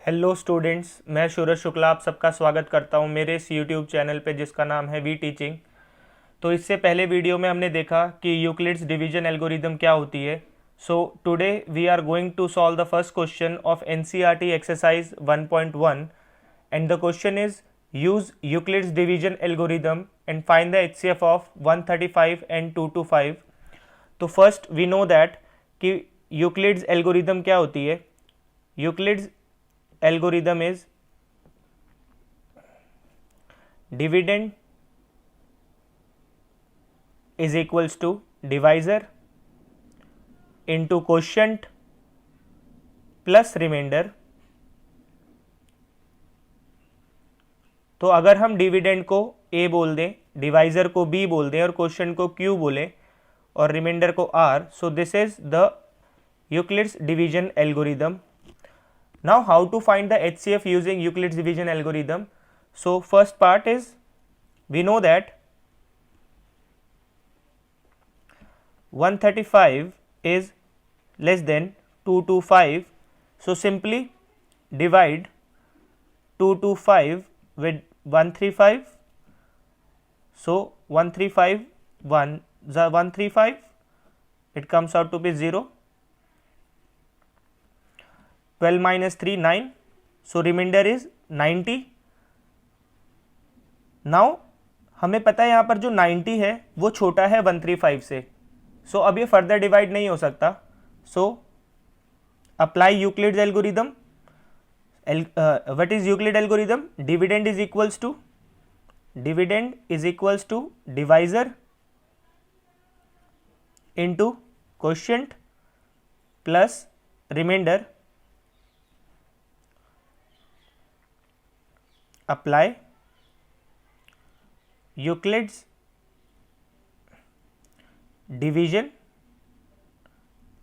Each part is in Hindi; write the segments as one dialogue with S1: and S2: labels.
S1: हेलो स्टूडेंट्स, मैं सूरज शुक्ला आप सबका स्वागत करता हूं मेरे इस यूट्यूब चैनल पे जिसका नाम है वी टीचिंग। तो इससे पहले वीडियो में हमने देखा कि यूक्लिड्स डिवीजन एल्गोरिदम क्या होती है। So today we are going to solve the first question of NCERT exercise 1.1 and the question is use Euclid's division algorithm and find the HCF of 135 and 225। तो फर्स्ट वी नो दैट कि यूक्लिड्स एल्गोरिदम क्या होती है। Euclid's algorithm is dividend is equals to divisor into quotient plus remainder. तो अगर हम डिविडेंड को a बोल दें, डिवाइजर को b बोल दें और क्वेश्चन को q बोले और रिमाइंडर को r, so this is the Euclid's division algorithm. Now how to find the HCF using Euclid's division algorithm? So first part is we know that 135 is less than 225. So simply divide 225 with 135. So 135 1 the 135 it comes out to be 0. 12 minus 3 9, so remainder is 90. Now हमें पता है यहाँ पर जो 90 है वो छोटा है 135 से, सो अब ये फर्दर डिवाइड नहीं हो सकता। So apply Euclid's algorithm. What is Euclid algorithm? Dividend is equals to divisor into quotient plus remainder. apply Euclid's division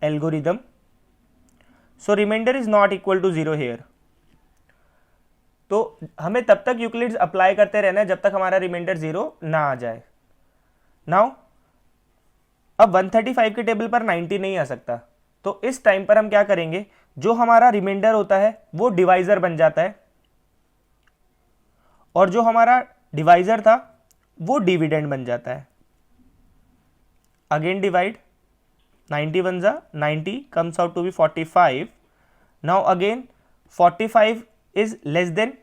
S1: algorithm. So remainder is not equal to 0 here. तो हमें तब तक यूक्लिड्स अप्लाई करते रहना है जब तक हमारा रिमाइंडर 0 ना आ जाए। नाउ अब 135 के टेबल पर 90 नहीं आ सकता, तो इस टाइम पर हम क्या करेंगे, जो हमारा रिमाइंडर होता है वो डिवाइजर बन जाता है और जो हमारा डिवाइजर था वो डिविडेंड बन जाता है। अगेन डिवाइड 90 वन जा 90 comes out to be 45। Now again 45 is less than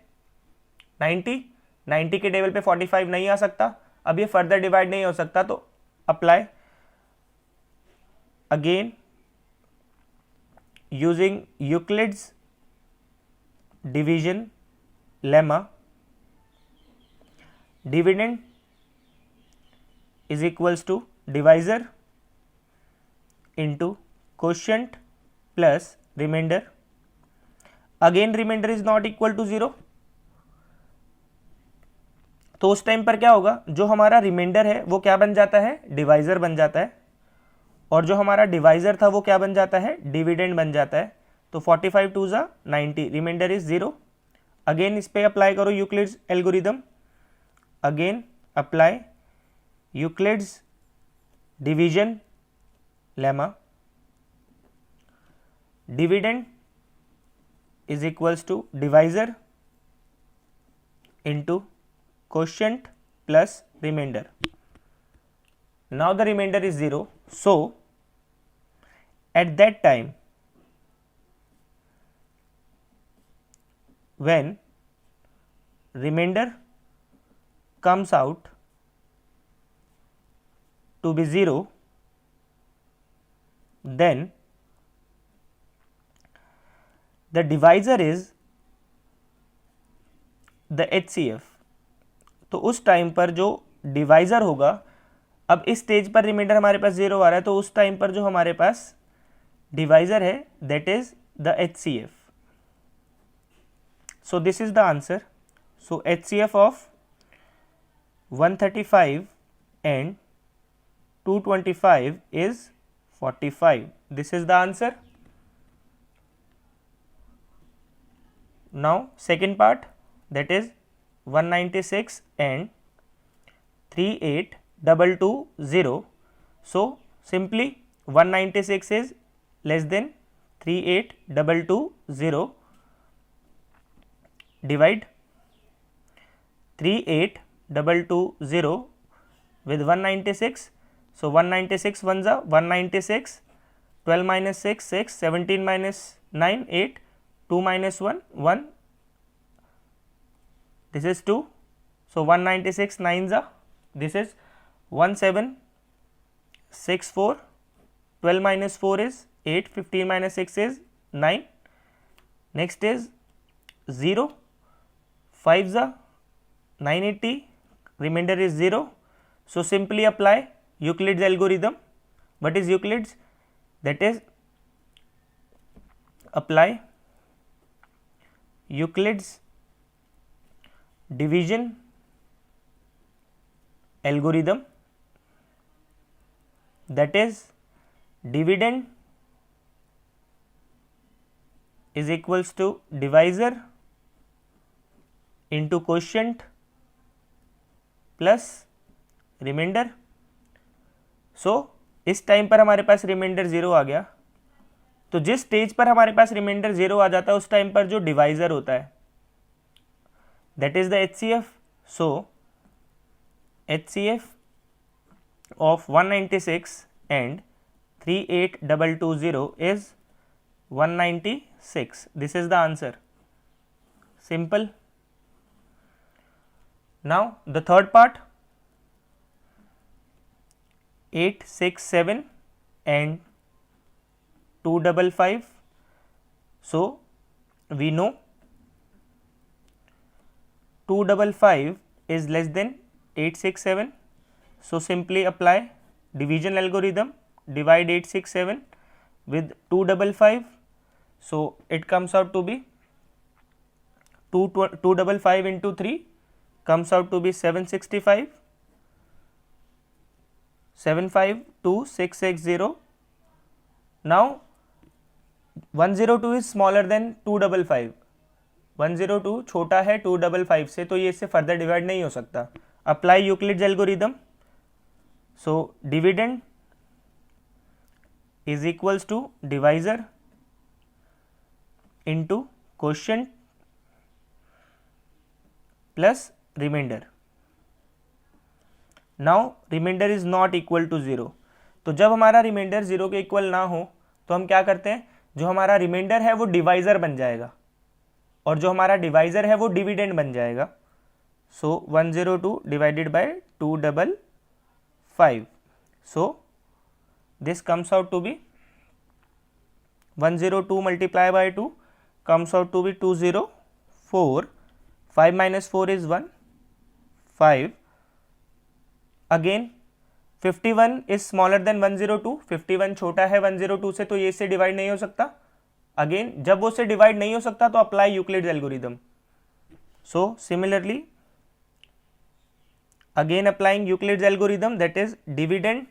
S1: 90। 90 के टेबल पे 45 नहीं आ सकता, अब ये फर्दर डिवाइड नहीं हो सकता, तो apply again using Euclid's division lemma. Dividend is equals to divisor into quotient plus remainder. Again remainder is not equal to 0, तो उस टाइम पर क्या होगा, जो हमारा रिमाइंडर है वो क्या बन जाता है, डिवाइजर बन जाता है, और जो हमारा डिवाइजर था वो क्या बन जाता है, डिविडेंड बन जाता है। तो 45 टू जा 90, रिमाइंडर इज 0। अगेन इस पे अप्लाई करो Euclid's algorithm. Again apply Euclid's division lemma. Dividend is equals to divisor into quotient plus remainder. Now the remainder is 0, so at that time when remainder comes out to be 0, then the divisor is the HCF। तो उस टाइम पर जो डिवाइजर होगा, अब इस स्टेज पर रिमाइंडर हमारे पास 0 आ रहा है, तो उस टाइम पर जो हमारे पास डिवाइजर है that is the HCF। So this is the answer. So HCF of 135 and 225 is 45. This is the answer. Now second part, that is 196 and 38220. So simply 196 is less than 38220 divide 38220 with 196. So 196 ones are 196, 12 minus 6 6, 17 minus 9 8, 2 minus 1 1, this is 2. So 196 nines are, this is 1764, 12 minus 4 is 8, 15 minus 6 is 9. Next is 0, 5s are 980, remainder is 0. So simply apply Euclid's algorithm. What is Euclid's? That is, apply Euclid's division algorithm, that is dividend is equals to divisor into quotient plus remainder. So इस टाइम पर हमारे पास रिमाइंडर 0 आ गया. तो जिस स्टेज पर हमारे पास रिमाइंडर 0 आ जाता है उस टाइम पर जो डिवाइजर होता है that is the HCF. So HCF of 196 and 38220 is 196. This is the answer. Simple. Now the third part, 867 and 255. So we know 255 is less than 867. So simply apply division algorithm, divide 867 with 255. So it comes out to be 255 into 3 comes out to be 765, 752660. Now 102 is smaller than 255. 102 छोटा है 255 से, तो ये इससे फर्दर डिवाइड नहीं हो सकता. Apply Euclid's algorithm. So dividend is equals to divisor into quotient plus remainder. Now remainder is not equal to 0. तो जब हमारा रिमाइंडर 0 के इक्वल ना हो तो हम क्या करते हैं, जो हमारा रिमाइंडर है वो डिवाइजर बन जाएगा और जो हमारा डिवाइजर है वो डिविडेंड बन जाएगा. So 102 divided by 255. So this comes out to be 102 multiply by 2 comes out to be 204. 5 minus 4 is 1, 5. Again 51 is smaller than 102. 51 छोटा है 102 से, तो ये इससे डिवाइड नहीं हो सकता. अगेन जब वो से डिवाइड नहीं हो सकता तो apply Euclid's algorithm. So similarly again applying Euclid's algorithm, that is dividend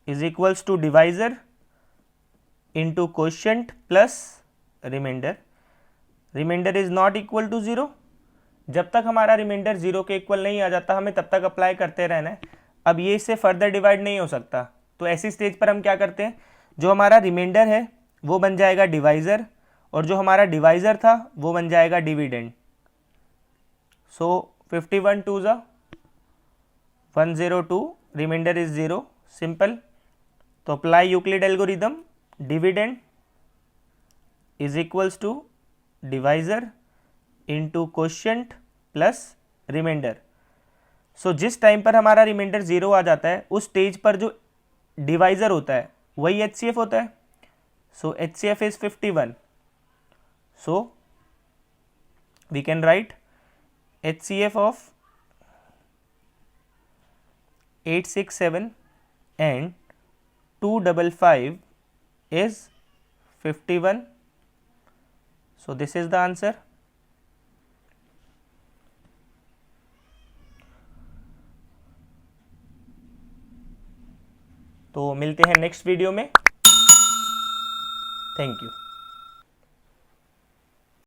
S1: is equals to divisor into quotient plus remainder. Remainder is not equal to 0. जब तक हमारा रिमाइंडर 0 के इक्वल नहीं आ जाता हमें तब तक अप्लाई करते रहना है. अब ये इससे फर्दर डिवाइड नहीं हो सकता, तो ऐसी स्टेज पर हम क्या करते हैं, जो हमारा रिमाइंडर है वो बन जाएगा डिवाइजर और जो हमारा डिवाइजर था वो बन जाएगा डिविडेंड. सो 51 2 ज़ा 102, रिमाइंडर इज 0. सिंपल. तो apply Euclid algorithm, dividend is equals to divisor into quotient plus remainder. So जिस टाइम पर हमारा रिमाइंडर 0 आ जाता है उस स्टेज पर जो डिवाइजर होता है वही HCF होता है. So HCF is 51. So we can write HCF of 867 and 255 is 51. So this is the answer. तो मिलते हैं नेक्स्ट वीडियो में. Thank you.